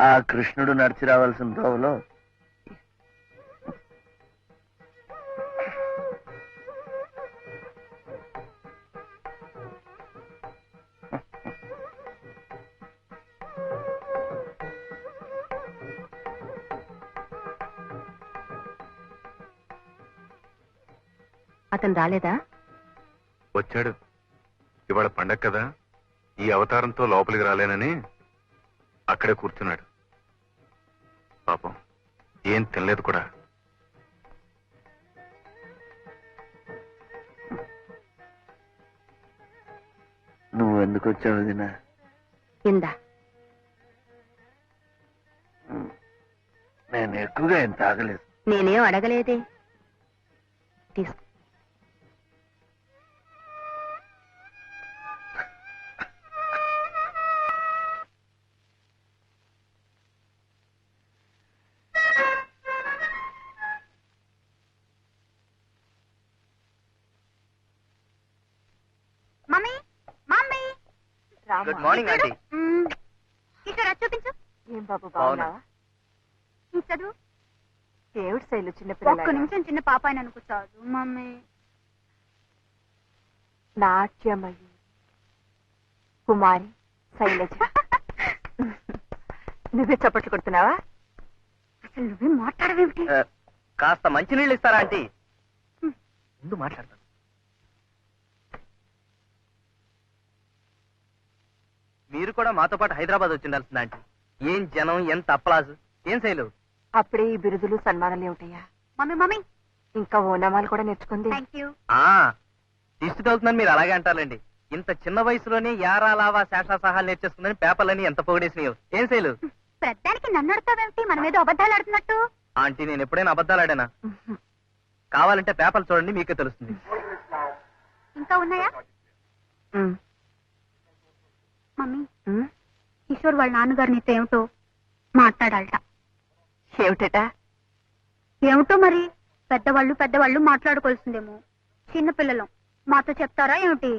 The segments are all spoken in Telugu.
ఆ కృష్ణుడు నడిచి రావాల్సిన త్రోవలో అతను రాలేదా? వచ్చాడు. ఇవాళ పండగ కదా, ఈ అవతారంతో లోపలికి రాలేనని అక్కడే కూర్చున్నాడు. పాపం ఏం తినలేదు కూడా. నువ్వు ఎందుకు వచ్చావు దినా? కిందా నేను ఎక్కువగా ఏం తాగలేదు. నేనేం అడగలేదే. తీసుకో. Good morning aunty. కిషోర్ అది చూపించు. ఏం బాబు బాగున్నావా? చదువు. ఏమిటి శైలు చిన్నపిల్ల? ఒక్క నిమిషం చిన్న పాప అని అనుకుంటాడు మమ్మీ. నాట్యమయ్యి కుమారి శైలజ. నువ్వే చప్పట్లు కొడుతున్నావా? అసలు నువ్వే మాట్లాడవేమిటి? కాస్త మంచినీళ్ళు ఇస్తారా ఆంటీ? ముందు మాట్లాడతాను. మీరు కూడా మాతో పాటు హైదరాబాద్ వచ్చిండాల్సిందా ఆంటీ? ఏం జనం, ఎంత అప్లాజ్, ఏం శైలు? అప్పుడే ఈ బిరుదులు సన్మానాలు ఏమిటయ్యా? మమ్మీ మమ్మీ ఇంకా ఓనమాలు కూడా నేర్చుకుంది. దిష్టి తగులుతుందని మీరు అలాగే అంటారండి. ఇంత చిన్న వయసులోనే యారా లావా శేషా సహాలు నేర్చేస్తుందని పేపర్లని ఎంత పొగిడేసినాయో. ఏం శైలు? పెద్దానికి నన్ను అడుగుతావేమిటి? మన మీద అబద్ధాలు ఆడుతున్నట్టు. ఆంటీ నేను ఎప్పుడైనా అబద్ధాలు ఆడానా? కావాలంటే పేపర్లు చూడండి, మీకే తెలుస్తుంది. ఇంకా ఉన్నాయా మమ్మీ? కిషోర్ వాళ్ళ నాన్నగారు నీతో ఏమిటో మాట్లాడాలట. ఏమిటట? ఏమిటో మరి. పెద్దవాళ్ళు మాట్లాడుకోవాల్సిందేమో. చిన్నపిల్లలం మాతో చెప్తారా ఏమిటి?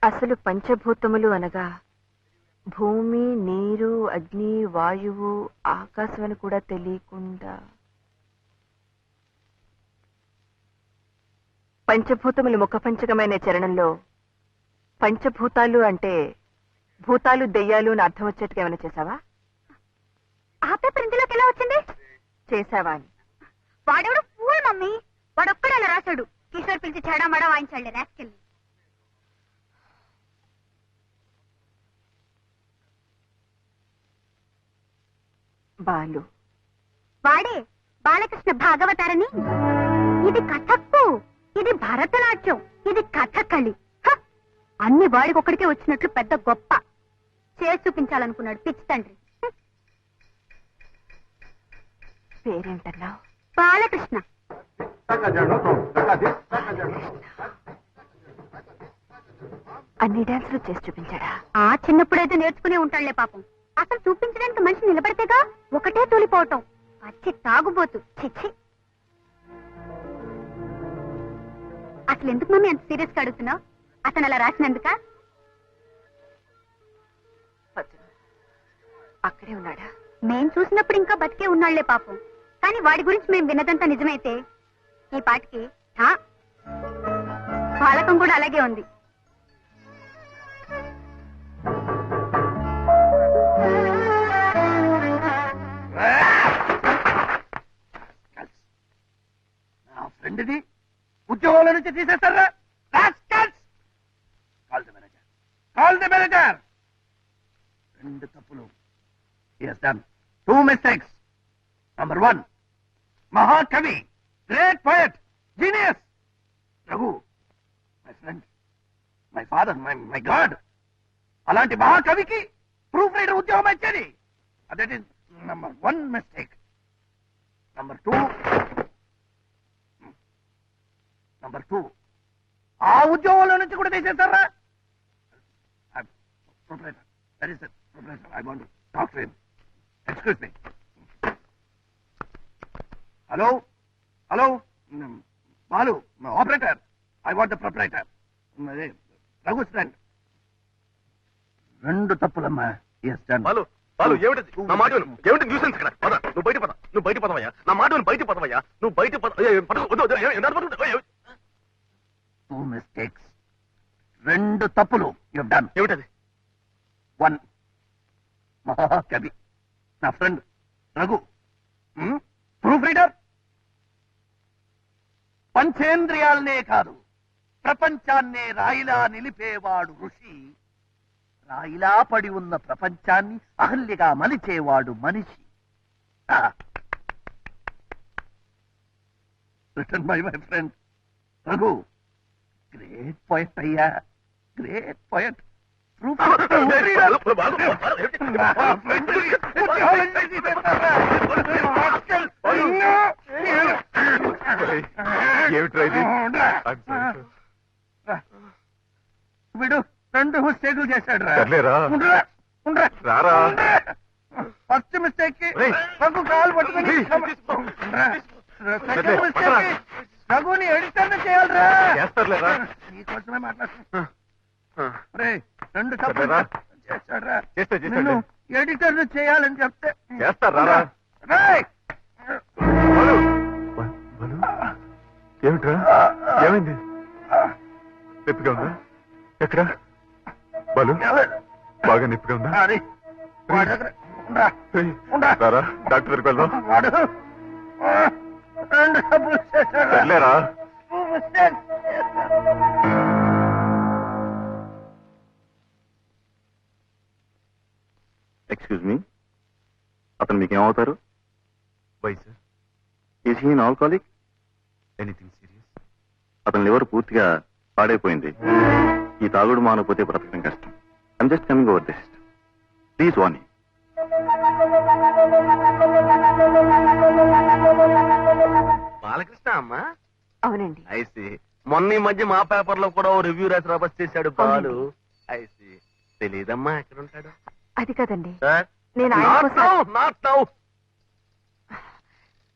అసలు పంచభూతములు అనగా భూమి, నీరు, అగ్ని, వాయువు, ఆకాశం అని కూడా తెలియకుండా పంచభూతములు ముఖపంచకమైన చరణంలో పంచభూతాలు అంటే భూతాలు, దెయ్యాలు అని అర్థం వచ్చేట్టుగా ఏమైనా చేసావా? ఆ పేపర్ ఇందులోకి ఎలా వచ్చింది? చేసావా అని. వాడెవడు ఫూల్ మమ్మీ. వాడొక్కడే అలా రాశాడు. కిషోర్ పిలిచి చెడామడా వాయించాడు రాస్కెళ్ళి. బాలు వాడే బాలకృష్ణ భాగవతారని. ఇది కథక్కు, ఇది భరతనాట్యం, ఇది కథకళి. అన్ని వాడికి ఒక్కడికే వచ్చినట్లు పెద్ద గొప్ప చేసి చూపించాలనుకున్నాడు పిచ్చి తండ్రి. పేరేంటన్నావు? బాలకృష్ణ. అన్ని డాన్సులు చేసి చూపించాడా? ఆ చిన్నప్పుడైతే నేర్చుకునే ఉంటాడులే పాపం. అసలు చూపించడానికి మనిషి నిలబడితేగా ఒకటే తూలిపోవటం. పచ్చి తాగుబోతు. చిచ్చి. అసలు ఎందుకు మమ్మీ అంత సీరియస్ గా అడుగుతున్నావు? అతను అలా రాసినందుక? అక్కడే ఉన్నాడా? మేం చూసినప్పుడు ఇంకా బతికే ఉన్నాళ్లే పాపం. కానీ వాడి గురించి మేం విన్నదంతా నిజమైతే ఈ పాటికి బాలకం కూడా అలాగే ఉంది. నా ఫ్రెండ్ది ఉద్యోగంలో నుంచి తీసేస్తారా? Call the manager. రెండు తప్పులు. He has done 2 mistakes. Number 1, Mahakavi, great poet, genius. Raghu, my friend, my father, my God. అలాంటి మహాకవికి ప్రూఫ్ రైటర్ ఉద్యోగం ఇచ్చేది. That is number 1 mistake. Number 2, ఆ ఉద్యోగంలో నుంచి కూడా తీసేస్తారా? Proprietor, that is the proprietor. I want to talk to him. Excuse me. Hello? Balu, operator. I want the proprietor. Raghu's friend. రెండు తప్పులమ్మా. Yes, done. బాలు బాలు ఏమిటి నా మాట విను. ఏమిటి న్యూసెన్స్ ఇక్కడ? పద, నువ్వు బయట పద, నువ్వు బయట పదవయ్యా. నా మాట విను, బయట పదవయ్యా. నువ్వు బయట పద. టూ మిస్టేక్స్, 2 తప్పులు యు డన్. ఏమిటది? 1 మహాకవి నా ఫ్రెండ్ రఘు, ప్రూఫ్ రీడర్. పంచేంద్రియాలనే కాదు, ప్రపంచాన్నే రాయిలా నిలిపేవాడు ఋషి. రాయిలా పడి ఉన్న ప్రపంచాన్ని అహల్యగా మలిచేవాడు మనిషి. Written by my friend Raghu. Great poet అయ్యా, గ్రేట్ పోయట్. వీడు 2 మిస్టేకులు చేశాడు రారా. ఫస్ట్ మిస్టేక్ కి రఘు కాలు పట్టుకుని, సెకండ్ మిస్టేక్ కి రఘుని ఎడిటర్ చేయాలరా. చేస్తారులేరా. నీకోసమే మాట్లాడుతున్నా. 2 తప్పులు చేశాడురా. చేస్తాడు. ఎడిటర్ చేయాలని చెప్తే చేస్తారా. రేయ్! ఏమిట్రా? ఏమైంది? నొప్పిగా ఉందా? ఎక్కడ? బాలు బాగా నొప్పిగా ఉందా? అరే, వాడి దగ్గర ఉండ్రా, ఉండ్రా. రారా, డాక్టర్ దగ్గరికి వెళ్దాం. వాడు 2 తప్పులు చేశాడు. వెళ్ళారా? ఎక్స్క్యూజ్ మీ, అతను మీకేమవుతారు? Why sir? Is he alcoholic? Anything serious? అతని లివర్ పూర్తిగా పాడైపోయింది. ఈ తాగుడు మానకపోతే బ్రతకడం కష్టం. I'm just coming over this. Please warning. Balakrishna అమ్మా? అవునండి. ఐసి మొన్న ఈ మధ్య మా పేపర్ లో కూడా ఓ రివ్యూ రాసి రాబస్ చేశాడు బాలు. ఐసి తెలీదమ్మా ఎక్కడ ఉంటాడు? అది కదండి, సార్ నేను ఆయన కోసం నాట్ నౌ.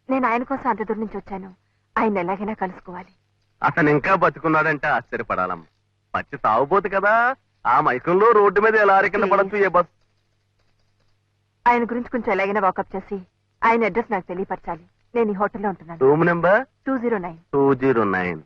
నేను ఆయన కోసం అంత దూరం నుంచి వచ్చాను. ఆయన ఎలాగైనా కలుసుకోవాలి. అతను ఇంకా బతుకున్నాడంటే ఆశ్చర్యపడాలమ్మా. పచ్చి తాగుపోతు కదా, ఆ మైకంలో రోడ్డు మీద ఎలా కింద పడచ్చు ఏ బస్. ఆయన గురించి కొంచెం ఎలాగైనా వాకప్ చేసి ఆయన అడ్రస్ నాకు తెలియపరచాలి. నేను ఈ హోటల్లో ఉంటున్నాను. Room number 209. 209.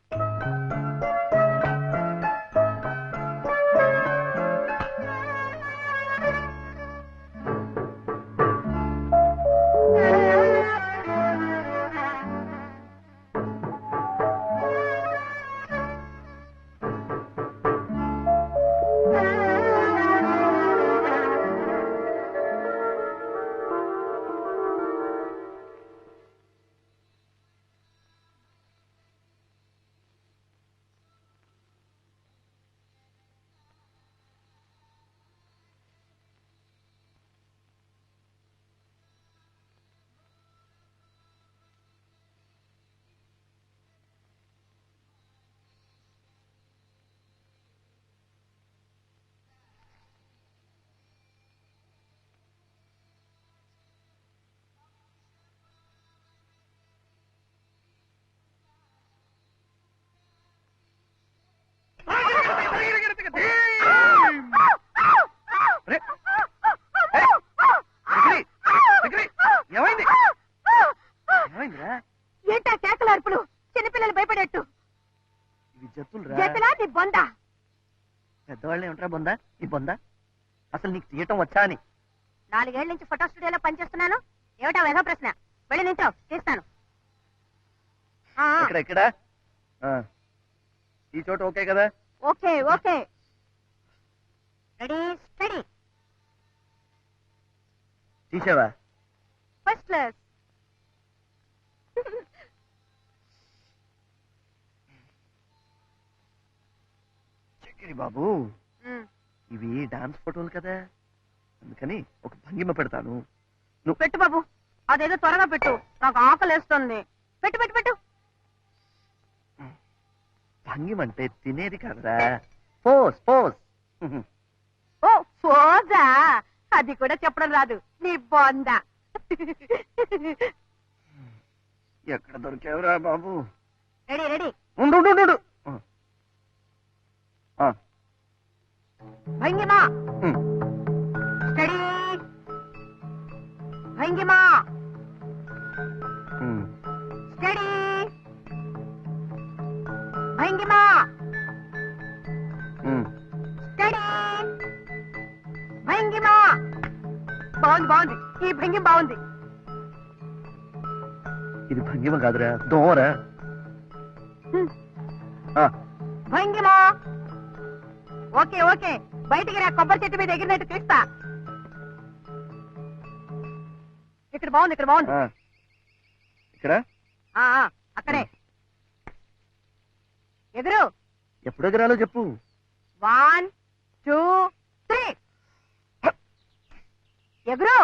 ఏంటా కేకల అరుపులు? చిన్నపిల్లలు భయపడేట్టు. జతలా నీ బొందా? పెద్దవాళ్ళే ఉంటారా బొందా? ఈ బొందా అసలు నీకు తీయటం వచ్చా అని? 4 ఏళ్ల నుంచి ఫోటో స్టూడియోలో పనిచేస్తున్నాను. ఏమిటా వేదో ప్రశ్న? వెళ్ళి నించో, తీస్తాను. ఇక్కడ ఈ చోట ఓకే కదా? Okay okay. Ready steady. తీసావా? First class. చక్కెరి బాబు, ఇవి డాన్స్ ఫోటోలు కదా, అందుకని ఒక భంగిమ పెడతాను. నువ్వు పెట్టు బాబు, అదేదో త్వరగా పెట్టు, నాకు ఆకలేస్తుంది. పెట్టు పెట్టు పెట్టు. భంగిమ అంటే తినేది కాదురా, పోస్ పోస్. ఓ పోజా, అది కూడా చెప్పడం రాదు నీ బొందా. ఎక్కడ దొరికావురా బాబు? Ready ready. ఉండు ఉండు, ఉండు. భంగిమా. స్టడీ భంగిమా స్టడీ భంగిమా స్టడీ భంగిమా. బాగుంది బాగుంది, ఈ భంగిమ బాగుంది. ఇది భంగిమ కాదురా, దోమరా. భంగిమా. ఓకే ఓకే, బయటికి రా, కొబ్బరి చెట్టు మీద ఎగిరినట్టు తీస్తా. ఇక్కడ బాగుంది, ఇక్కడ బాగుంది. ఇక్కడ అక్కడే ఎదురు. ఎప్పుడు ఎగరాలో చెప్పు. 1 2 3 ఎగురు.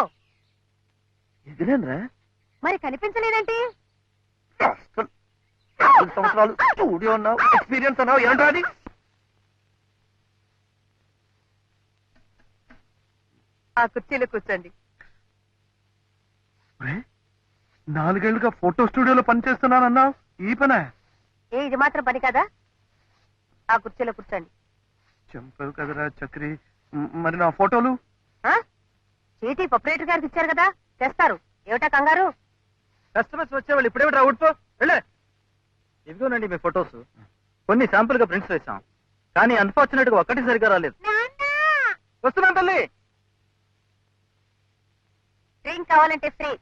ఎగిరానరా? మరి కనిపించలేదేంటి? సంవత్సరాలు స్టూడియో అన్నావు, ఎక్స్పీరియన్స్ అన్నావు, ఏంట్రా అది? ఆ కుర్చీలో కూర్చోండి. 4 ఏళ్లుగా ఫోటో స్టూడియోలో పనిచేస్తున్నానన్నావు, ఈ పనే? ఇది మాత్రం పని కదా. ఆ కుర్చీలో కూర్చోండి. చంపావు కదరా చక్రి. మరి నా ఫోటోలు? చీటీ ప్రొపరేటర్ గారికి ఇచ్చారు కదా, తెస్తారు. ఏమిటా కంగారు? కస్టమర్స్ వచ్చేవాళ్ళు ఇప్పుడేమిటి రావుడుతో వెళ్ళే. ఇదిగోనండి మీ ఫొటోస్. కొన్ని శాంపుల్ గా ప్రింట్స్ వేసాం, కానీ అన్ఫార్చునేట్ గా ఒక్కటి సరిగా రాలేదు. వస్తున్నాను తల్లి. డ్రింక్ కావాలంటే ఫ్రీ.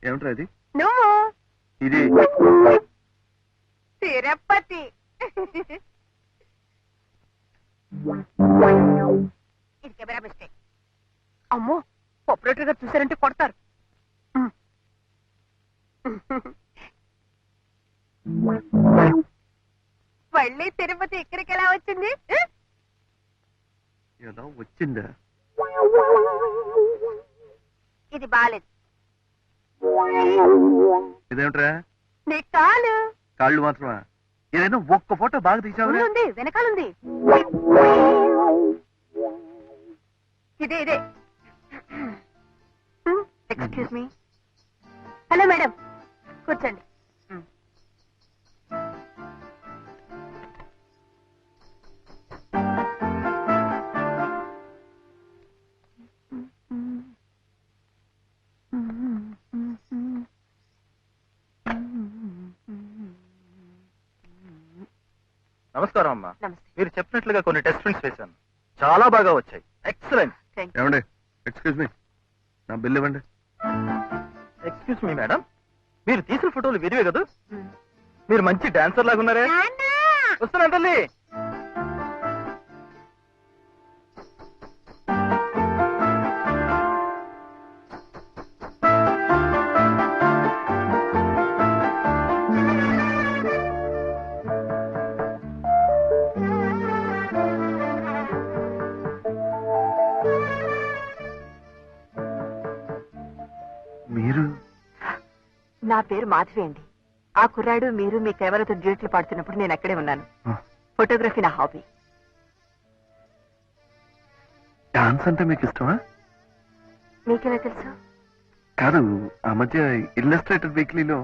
ఏమిట్రా ఇది? నువ్వు ఇది తిరుపతి. ఇది కెమెరా మిస్టేక్. అమ్మో, ఆపరేటర్ గారు చూసారంటే కొడతారు. మళ్ళీ తిరుపతి ఇక్కడికి ఎలా వచ్చింది? ఏదో వచ్చిందా? ఇది బాలేదు. ఇదేమిట్రా? నీ కాలు. కాళ్ళు మాత్రమా? ఏదైనా ఒక్క ఫోటో బాగా తీసావు. ఉంది, వెనకాలుంది. ఇదే ఇదే. Excuse me. హలో మేడం, కూర్చోండి. నమస్కారం అమ్మా. నమస్తే. మీరు చెప్పినట్లుగా కొన్ని టెస్ట్ ప్రింట్స్ వేశాను, చాలా బాగా వచ్చాయి. ఎక్సలెంట్. ఏమండి, ఎక్స్క్యూజ్ మీ, నా బిల్ ఇవ్వండి. ఎక్స్క్యూజ్ మీ మేడం, మీరు తీసిన ఫోటోలు విరివే కదా? మీరు మంచి డాన్సర్ లాగా ఉన్నారే. వస్తున్నాను తల్లి. మీరు? నా పేరు మాధవి అండి. ఆ కుర్రాడు మీరు మీ కెమెరాతో డ్యూట్లు పాడుతున్నప్పుడు నేను అక్కడే ఉన్నాను. ఫోటోగ్రఫీ నా హాబీ. డాన్స్ అంటే మీకు ఇష్టమా? మీకెలా తెలుసు? కాదు, ఆ మధ్య ఇల్లస్ట్రేటెడ్ వీక్లీలో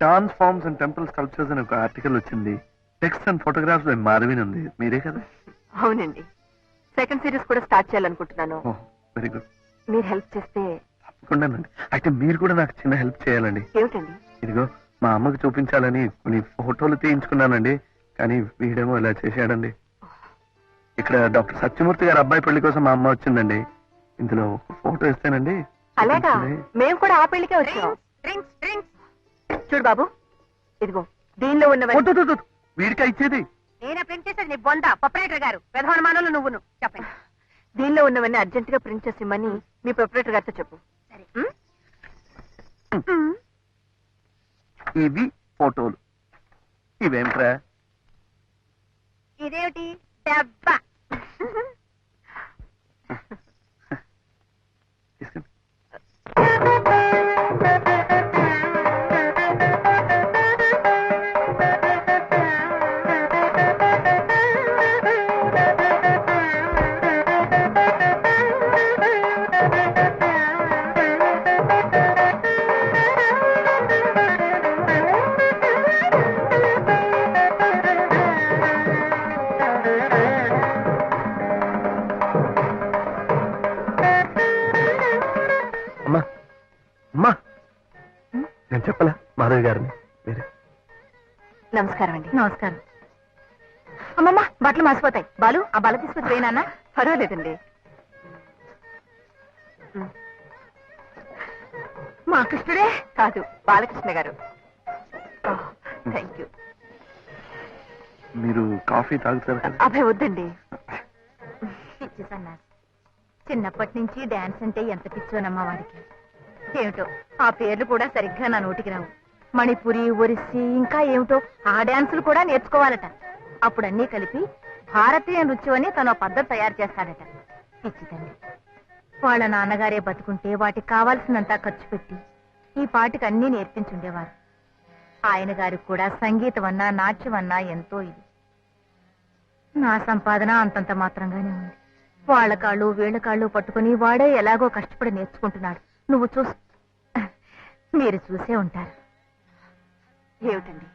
dance forms and temple sculptures అని ఒక ఆర్టికల్ వచ్చింది. టెక్స్ట్ అండ్ ఫోటోగ్రాఫ్స్ బై మాధవిని ఉంది. మీరే కదా? అవునండి. సెకండ్ సిరీస్ కూడా స్టార్ట్ చేయాలనుకుంటున్నాను. Very good. మీరు హెల్ప్ చేస్తే. తప్పకుండానండి. అయితే మీరు కూడా నాకు చిన్న హెల్ప్ చేయాలండి. ఏమిటండి? ఇదిగో, మా అమ్మకి చూపించాలని కొన్ని ఫోటోలు తీయించుకున్నానండి, కానీ వీడేమో ఇలా చేశాడండి. ఇక్కడ డాక్టర్ సత్యమూర్తి గారి అబ్బాయి పెళ్లి కోసం మా అమ్మ వచ్చిందండి. ఇందులో ఒక ఫోటో ఇస్తానండి. అలాగా? మేము కూడా ఆ పెళ్లికే వచ్చాం. చూడు బాబు, ఇదిగో దీనిలో ఉన్న వీడికి ఇచ్చేది. నేనే ప్రింట్ చేసేది నీ బొంద ప్రొపరేటర్ గారు. ప్రధానమానంలో నువ్వును చెప్పండి. దీనిలో ఉన్నవన్నీ అర్జెంట్ గా ప్రింట్ చేసి ఇమ్మని మీ ప్రొపరేటర్ గారితో చెప్పు. సరే. ఇవి ఫోటోలు. ఇవేంట్రా? ఇదేమిటి? డబ్బా. తీసుకుంటా. నమస్కారం అండి. నమస్కారం. అమ్మమ్మ బట్టలు మాసిపోతాయి. బాలు ఆ బల తీసుకొచ్చి వేయనా? పర్వాలేదండి. మా కృష్ణుడే. కాదు, బాలకృష్ణ గారు. Thank you. మీరు కాఫీ తాగుతారు కదా? అభయ వద్దండి. పిచ్చి సన్నాసి. చిన్నప్పటి నుంచి డాన్స్ అంటే ఎంత పిచ్చోనమ్మా వాడికి. ఏమిటో ఆ పేర్లు కూడా సరిగ్గా నా నోటికి రావు. మణిపురి, ఒరిస్సీ, ఇంకా ఏమిటో ఆ డాన్సులు కూడా నేర్చుకోవాలట. అప్పుడు అన్నీ కలిపి భారతీయ నృత్యం అని తన పద్ధతి తయారు చేస్తాడట. పిచ్చి తండ్రి. వాళ్ళ నాన్నగారే బతుకుంటే వాటికి కావాల్సినంతా ఖర్చు పెట్టి ఈ పాటికి అన్నీ నేర్పించుండేవారు. ఆయన గారికి కూడా సంగీతం అన్నా నాట్యం అన్నా ఎంతో ఇది. నా సంపాదన అంతంత మాత్రంగానే ఉంది. వాళ్ళ కాళ్ళు వీళ్ళ కాళ్ళు పట్టుకుని వాడే ఎలాగో కష్టపడి నేర్చుకుంటున్నాడు. నువ్వు మీరు చూసే ఉంటారు. ఏమిటండి,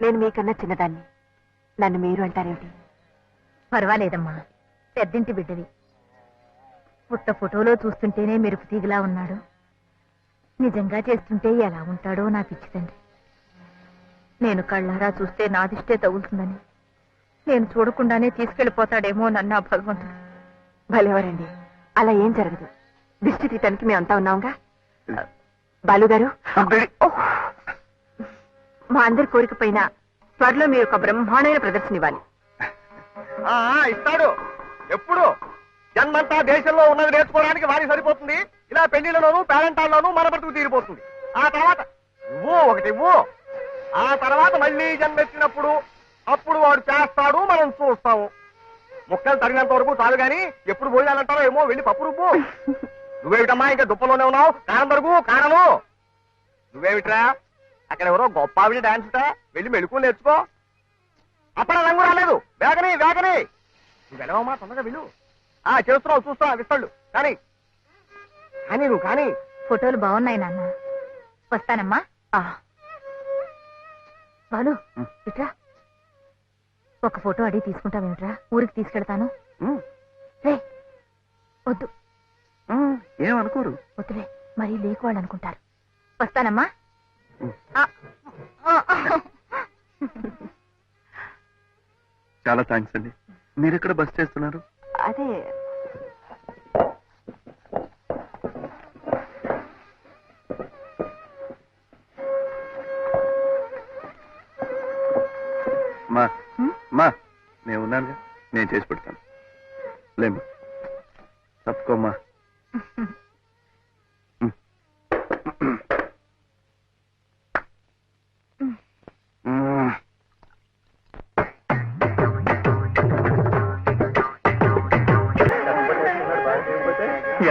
నేను మీకన్నా చిన్నదాన్ని, నన్ను మీరు అంటారేమిటి? పర్వాలేదమ్మా, పెద్దింటి బిడ్డవి. పుట్ట ఫోటోలో చూస్తుంటేనే మెరుపు తీగలా ఉన్నాడు. నిజంగా చేస్తుంటే ఎలా ఉంటాడో నా పిచ్చి తండ్రి. నేను కళ్ళారా చూస్తే నాదిష్టే తగులుతుందని, నేను చూడకుండానే తీసుకెళ్లిపోతాడేమో నన్ను ఆ భగవంతుడు. భలేవారండి, అలా ఏం జరగదు. దిష్టి తీయటానికి మేమంతా ఉన్నాంగా. బాలుగారు, మా అందరి కోరిక పైన త్వరలో మీరు ఒక బ్రహ్మాండమైన ప్రదర్శన ఇవ్వాలి. ఇస్తాడు. ఎప్పుడు జన్మంతా దేశంలో ఉన్నది నేర్చుకోవడానికి వారికి సరిపోతుంది. ఇలా పెళ్లిళ్లలోనూ పేరెంటాల్లోనూ మన బ్రతుకు తీరిపోతుంది. ఆ తర్వాత ఇవ్వు. ఆ తర్వాత మళ్ళీ జన్మెత్తినప్పుడు అప్పుడు వాడు చేస్తాడు, మనం చూస్తాము. ముక్కలు తగినంత వరకు చాలు గాని ఎప్పుడు పోయాలంటారో ఏమో, వెళ్ళి పప్పు రుబ్బు. నువ్వేమిటమ్మా ఇంకా దుప్పలోనే ఉన్నావు? కారం దొరుకు కారము. నువ్వేమిట్రా అక్కడ ఎవరో గొప్ప ఆవిడ డాన్స్ వెళ్ళి మెళుకు నేర్చుకో. అప్పుడు రంగు రాలేదు. వేగని నువ్వు వెళ్ళవమ్మా, తొందరగా వెళ్ళు. చేస్తున్నావు, చూస్తా విస్తాళ్ళు. కానీ నువ్వు కానీ. ఫోటోలు బాగున్నాయి నాన్న. వస్తానమ్మా. బాలు ఇట్రా, ఒక ఫోటో అడిగి తీసుకుంటావేమిట్రా? ఊరికి తీసుకెళ్తాను. వద్దు, ఏమనుకోరు. వద్దులే, మరీ లేకువాళ్ళు అనుకుంటారు. వస్తానమ్మా. చాలా థ్యాంక్స్ అండి. మీరు ఎక్కడ బస్ చేస్తున్నారు? అదే మా నేను ఉన్నానుగా, నేను చేసి పెడతాను. లేమ్మా, తప్పుకోమ్మా.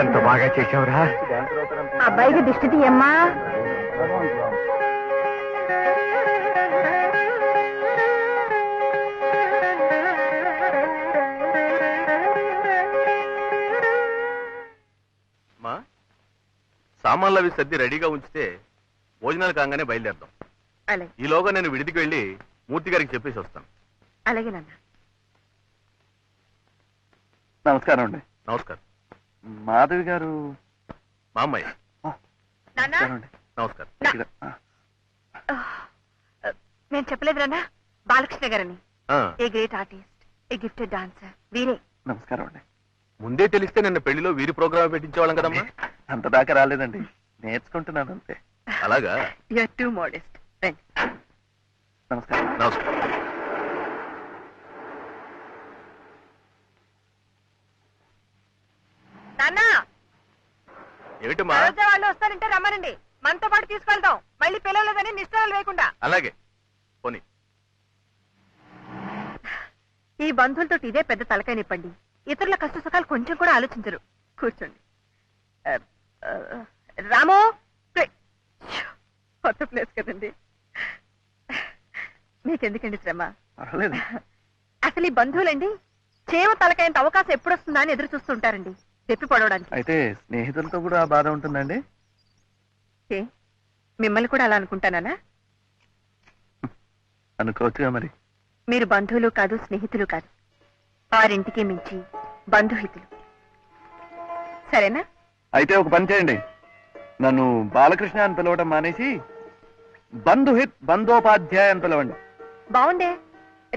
ఎంత బాగా చేసావురా. అబ్బాయికి దిష్టి తీయమ్మా. సామాన్లు అవి సర్ది రెడీగా ఉంచితే భోజనాలు కాగానే బయలుదేరదాం. అలాగే. ఈలోగా నేను విడిదికి వెళ్ళి మూర్తి గారికి చెప్పేసి వస్తాను. అలాగే నాన్న. నమస్కారం అండి. నమస్కారం. మాధవి గారు మా అమ్మాయి. నాన్న, నమస్కారం. నేను చెప్పలేదు నాన్న, బాలకృష్ణ గారని. ఆ, a great artist, A gifted dancer, వీరే. నమస్కారం అండి. ముందే తెలిస్తే నిన్న పెళ్లిలో వీరి ప్రోగ్రామ్ పెట్టించేవాళ్ళం కదమ్మా. అంత దాకా రాలేదండి, నేర్చుకుంటున్నాను అంతే. అలాగా. You're too modest. నమస్కారం. నమస్కారం. నాన్న, ఏమిటమ్మా? వాళ్ళు వస్తారంటే రమ్మనండి, మనతో పాటు తీసుకెళ్తాం. మళ్ళీ పిల్లలేదని నిష్ఠాలు లేకుండా. అలాగే పోనీ. ఈ బంధువులతో ఇదే పెద్ద తలకాయ నిప్పండి. ఇతరుల కష్ట సుఖాలు కొంచెం కూడా ఆలోచించరు. కూర్చోండి. రాము, కొత్త ప్లేస్ కదండి, మీకెందుకండి శ్రమ? పర్వాలేదు. అసలు ఈ బంధువులండి చేవ తలకాయంత అవకాశం ఎప్పుడొస్తుందా అని ఎదురు చూస్తుంటారండి, చెప్పి పడవడానికి. అయితే స్నేహితులతో కూడా ఆ బాధ ఉంటుందండి? ఏ, మిమ్మల్ని కూడా అలా అనుకుంటానా? అనుకోవచ్చుగా మరి. మీరు బంధువులు కాదు, స్నేహితులు కాదు, వారింటికి మించి బంధుహితులు. సరేనా? అయితే ఒక పని చేయండి, నన్ను బాలకృష్ణ అని పిలవడం మానేసి బంధుహిత్ బంధోపాధ్యాయ అని పిలవండి. బాగుందే.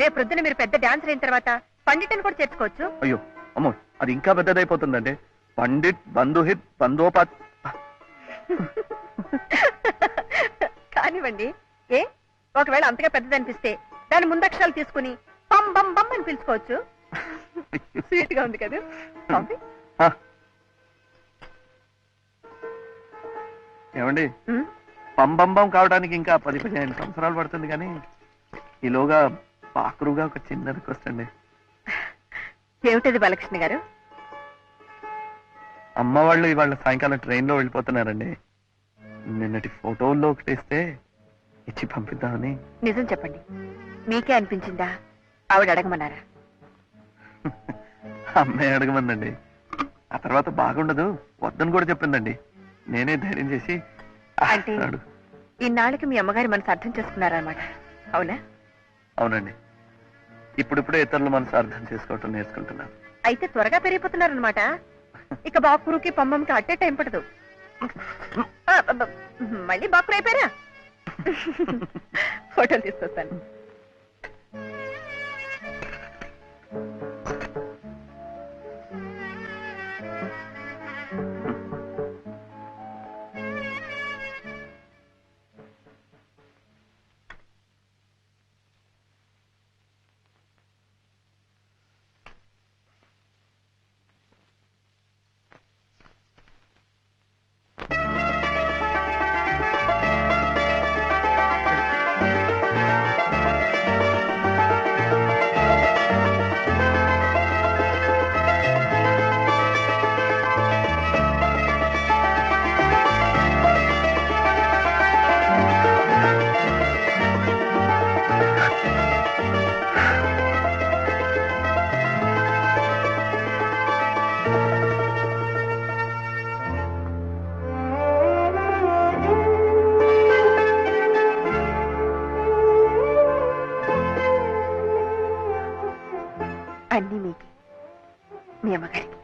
రేపు ప్రొద్దున మీరు పెద్ద డాన్సర్ అయిన తర్వాత పండిట్ని కూడా చేర్చుకోవచ్చు. అయ్యో అమ్మో, అది ఇంకా పెద్దదైపోతుందండి. పండిట్ బంధుహిత్ బంధోపాత్. కానివ్వండి. ఏ ఒకవేళ అంతగా పెద్దదనిపిస్తే దాని ముందక్షరాలు తీసుకుని బం బం బం అని పిలుచుకోవచ్చు. స్వీట్ గా ఉంది కదా. కాఫీ? ఏమండి, పంబంబం కావడానికి ఇంకా 10-15 సంవత్సరాలు పడుతుంది, కానీ ఈలోగా పాకురుగా ఒక చిన్న రిక్వెస్ట్ అండి. ఏమిటది బాలకృష్ణ గారు? అమ్మ వాళ్ళు ఇవాళ సాయంకాలం ట్రైన్ లో వెళ్ళిపోతున్నారండి. నిన్నటి ఫోటోల్లో ఒకటి ఇస్తే ఇచ్చి పంపిద్దామని. నిజం చెప్పండి, మీకే అనిపించిందా ఆవిడ అడగమన్నారా? అమ్మాయి అడగమందండి. ఆ తర్వాత బాగుండదు వద్దని కూడా చెప్పిందండి. నేనే ధైర్యం చేసి అంటే ఇన్నాళ్ళకి మీ అమ్మగారి మనసు అర్థం చేసుకున్నారన్నమాట, అవునా? అవునండి, ఇప్పుడిప్పుడే ఇతరుల మనసు అర్థం చేసుకోవటం నేర్చుకుంటున్నాను. అయితే త్వరగా పెరిగిపోతున్నారనమాట. ఇక బాకురుకి పంబంకి అట్టే టైం పడదు. మళ్ళీ బాకురు అయిపోయారా? ఫోటోలు తీసుకొస్తాను. అన్నీ మీకే, మీ అమ్మగారికి.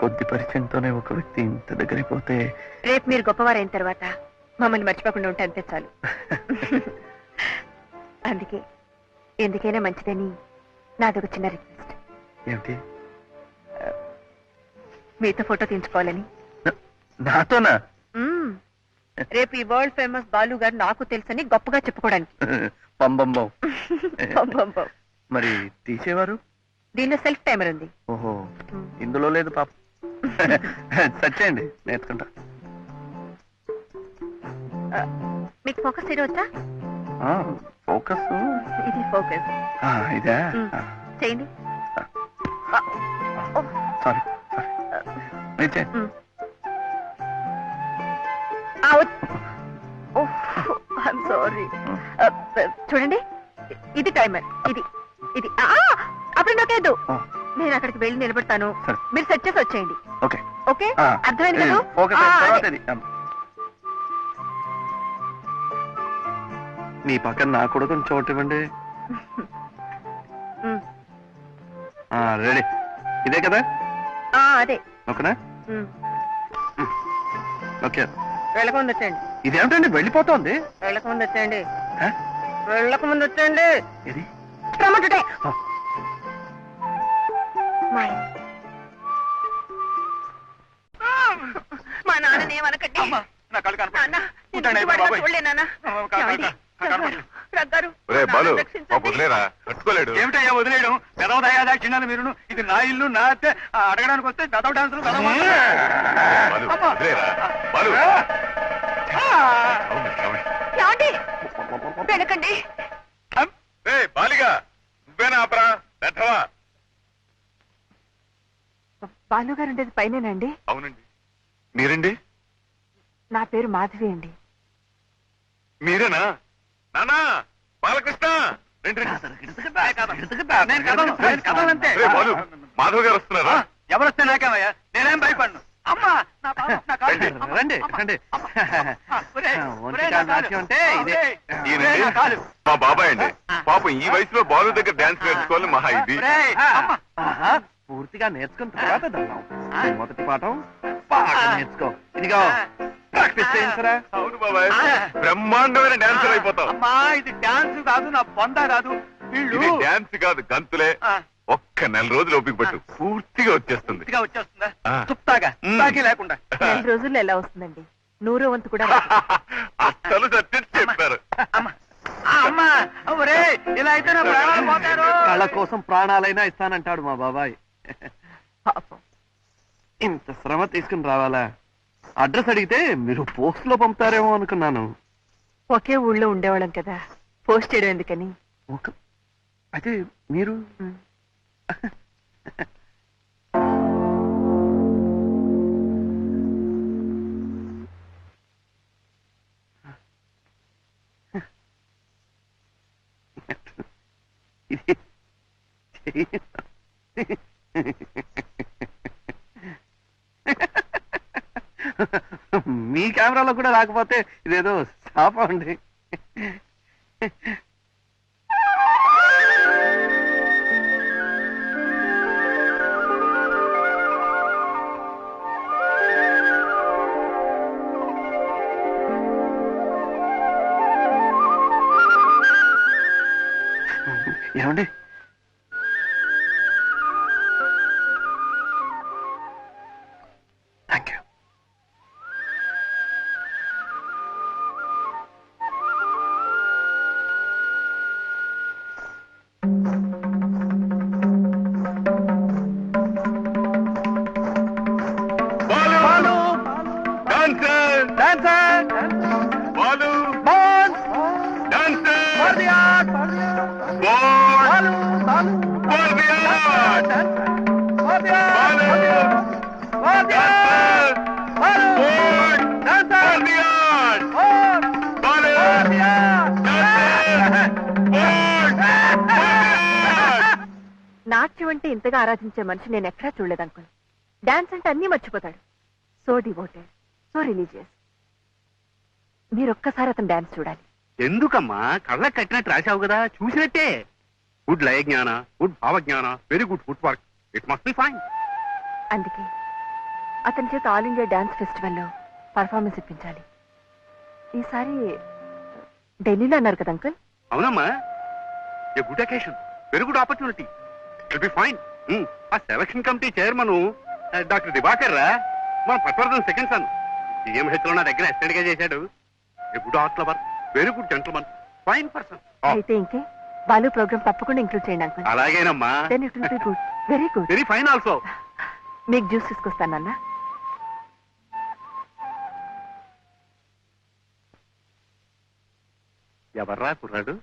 కొద్ది పరిచయంతోనే ఒక వ్యక్తి ఇంత దగ్గరైపోతే. రేపు మీరు గొప్పవారైన తర్వాత మమ్మల్ని మర్చిపోకుండా ఉంటే అంతే చాలు. అందుకే ఎందుకైనా మంచిదని నాదొక చిన్న రిక్వెస్ట్. ఏమిటి? మీతో ఫోటో తీయించుకోవాలని. నాతోనా? రేపు ఈ వరల్డ్ ఫేమస్ బాలు గారు నాకు తెలుసని గొప్పగా చెప్పుకోవడానికి. పంబంబం. పంబంబం. మరి తీసేవారు? దీనిలో సెల్ఫ్ టైమర్ ఉంది. ఓహో, ఇందులో లేదు పాప. సచ్చేయండి, నేర్చుకుంటా. మీకు ఫోకస్ చేయవచ్చా? ఫోకస్ ఇది ఫోకస్. ఇదా? చేయండి. Sorry sorry. సారీ. చూడండి, ఇది టైమర్. ఇది ఇది అప్పుడు నాకేదు. నేను అక్కడికి వెళ్ళి నిలబెడతాను, మీరు సెట్ చేసి వచ్చేయండి. ఓకే ఓకే, అర్థమైంది కదా? మీ పక్కన నాకు కూడా కొంచెం చోటు ఇవ్వండి. రెడీ? ఇదే కదా? అదే. ఓకేనా? ఓకే, వెళ్ళకముందు వచ్చేయండి. ఇదేమిటండి వెళ్ళిపోతుంది? వెళ్ళకముందు వచ్చేయండి. వెళ్ళకముందు వచ్చేయండి. ఇది రమ్మంటుంటే మా నాన్న ఏమనకండి. ఏమిటయ్యా వదిలేయడం? పెదవ దయాదాక్షిణ్యాలు మీరు. ఇది నా ఇల్లు, నా అత్తే. అడగడానికి వస్తే పెదవ డాన్సులు వెనకండి. బాలిగా నువ్వేనా ఆపరా? పెద్దవా? బాలు గారు ఉండేది పైనేనండి? అవునండి. మీరండి? నా పేరు మాధవి అండి. మీరేనా? నానా బాలకృష్ణ, మాధవ్ గారు వస్తున్నారా? ఎవరు వస్తే నాకేమయ్యా, నేనేం భయపడను. అమ్మా రండి రండి. మా బాబాయ్ అండి. పాపం ఈ వయసులో బాలు దగ్గర డాన్స్ నేర్చుకోవాలని మహా ఇది. పూర్తిగా నేర్చుకున్న తర్వాత దండం. మొదటి పాఠం బాగా నేర్చుకో. ఇదిగో ప్రాక్టీస్ చేయించరా. అవును బాబాయ్, బ్రహ్మాండమైన డాన్సర్ అయిపోతావు. అమ్మా ఇది డాన్స్ కాదు, నా బొంద కాదు. ఇది డాన్స్ కాదు, గంతులే. ఒక్క నెల రోజులు ఓపిక పట్టు, పూర్తిగా వచ్చేస్తుంది. వచ్చేస్తుందా? ఆ. చుప్తాగా తాకి లేకుండా. 4 రోజుల్లో ఎలా వస్తుందండి? 100వ వంతు కూడా రాదు. అసలు సత్యం చెప్పారు. అమ్మా ఒరే, ఇలా అయితే నా ప్రాణాలు పోతారు. కళ కోసం ప్రాణాలైనా ఇస్తానంటాడు మా బాబాయ్. పాపం. ఇంత శ్రమ తీసుకుని రావాలా? అడ్రస్ అడిగితే మీరు పోస్ట్ లో పంపుతారేమో అనుకున్నాను. ఒకే ఊళ్ళో ఉండేవాళ్ళం కదా, పోస్ట్ చేయడం ఎందుకని. అయితే మీరు మీ కెమెరాలో కూడా రాకపోతే ఇదేదో శాపం అండి. ఏమండి thank you. Balu dancer, dancer ball ball dancer, for the art ball Balu for the art, for the Balu for the dancer, ball ball dancer for the art, ball Balu for the dancer, ball for the art. నాట్యం అంటే ఇంతగా ఆరాధించే మనిషి నేను ఎక్కడా చూడలేదు అంకుల్. డాన్స్ అంటే అన్నీ మర్చిపోతాడు. So devoted, so religious. మీరొక్కసారి అతను డాన్స్ చూడాలి. ఎందుకమ్మా, కళ్ళకి కట్టినట్టు రాశావు కదా, చూసినట్టే. గుడ్ లయ జ్ఞాన, గుడ్ భావ జ్ఞాన, very good foot work, it must be fine. అందుకే అతని చేత ఆల్ ఇండియా డాన్స్ ఫెస్టివల్లో పర్ఫార్మెన్స్ ఇప్పించాలి. ఈసారి ఢిల్లీలో అన్నారు కదా అంకుల్. అవునమ్మా, a good occasion, very good opportunity, it be fine. ఆ selection committee chairman doctor Diwakar రా, మన పట్వర్ధన్ సెకండ్ సన్. సిఎంహెచ్ లో నా దగ్గర అసిస్టెంట్ గా చేశాడు. A good art lover, very good gentleman, fine person. అయితే ఇంకే బాలు ప్రోగ్రామ్ తప్పకుండా ఇంక్లూడ్ చేయండి అంకుల్. అలాగేనమ్మా, then it will be good, very good. Very fine also. మీకు జ్యూస్ తీసుకొస్తానన్నా. ఎవర్రా కుర్రాడు?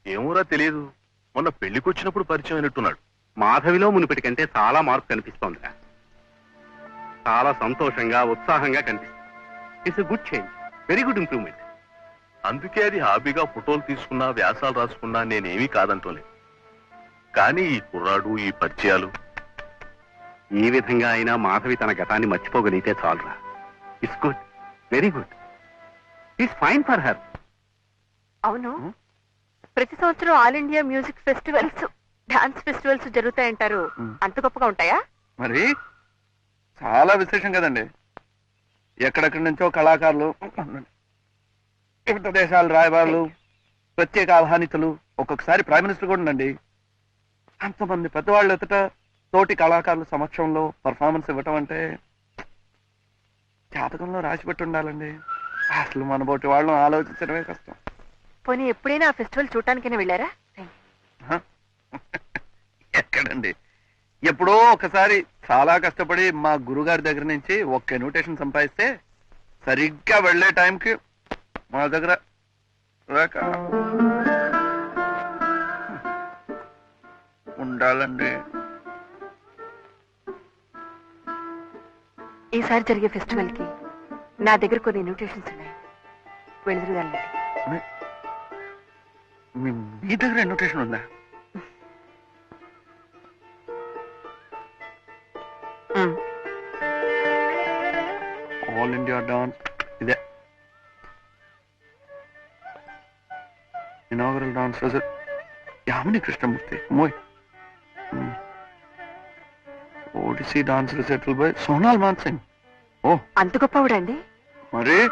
ఏమోరా తెలియదు, మొన్న పెళ్లికొచ్చినప్పుడు పరిచయం అయినట్టున్నాడు. మాధవిలో మునిపటి కంటే చాలా మార్పు కనిపిస్తోందిరా. చాలా సంతోషంగా, ఉత్సాహంగా కనిపిస్తుంది. It's good change, very good improvement. అందుకే అది హాబీగా ఫోటోలు తీసుకున్నా, వ్యాసాలు రాసుకున్నా నేనేమీ కాదంటోలేదు. కానీ ఈ కుర్రాడు, ఈ పరిచయాలు, ఈ విధంగా అయినా మాధవి తన గతాన్ని మర్చిపోగలిగితే చాలురా. It's good, very good, it's fine for her. అవును, ప్రతి సంవత్సరం all India music festivals, dance festivals జరుగుతాయంటారు. అంత గొప్పగా ఉంటాయా? మరి చాలా విశేషం కదండి. ఎక్కడెక్కడి నుంచో కళాకారులు, వివిధ దేశాల రాయబారులు, ప్రత్యేక ఆహ్వానితులు, ఒక్కొక్కసారి ప్రైమ్ మినిస్టర్ కూడా ఉండండి. అంతమంది పెద్దవాళ్ళు ఎదుట తోటి కళాకారుల సమక్షంలో పర్ఫార్మెన్స్ ఇవ్వటం అంటే జాతకంలో రాసిపెట్టి ఉండాలండి. అసలు మన బోటి వాళ్ళని ఆలోచించడమే కష్టం. పోనీ ఎప్పుడైనా ఆ ఫెస్టివల్ చూడటానికైనా వెళ్ళారా? ఎక్కడండి, ఎప్పుడో ఒకసారి చాలా కష్టపడి మా గురుగారి దగ్గర నుంచి ఒక్క ఇన్విటేషన్ సంపాదిస్తే సరిగ్గా వెళ్లే టైంకి మా దగ్గర ఉండాలండి. ఈసారి జరిగే ఫెస్టివల్ కి నా దగ్గర కొన్ని ఇన్విటేషన్స్ ఉన్నాయి, వెళ్తురుగానండి. మీ దగ్గర ఇన్విటేషన్ ఉందా? ఆల్ ఇండియా డాన్స్, ఇదే ఇనాగరల్ డాన్స్ యామిని కృష్ణమూర్తి. మోయ్ Odissi dance recital by Sonal Mansingh. ఓ అంత గొప్పవాడండి? మరి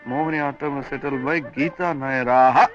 మోహిని ఆటం సెటిల్ బై గీతా నాయరా.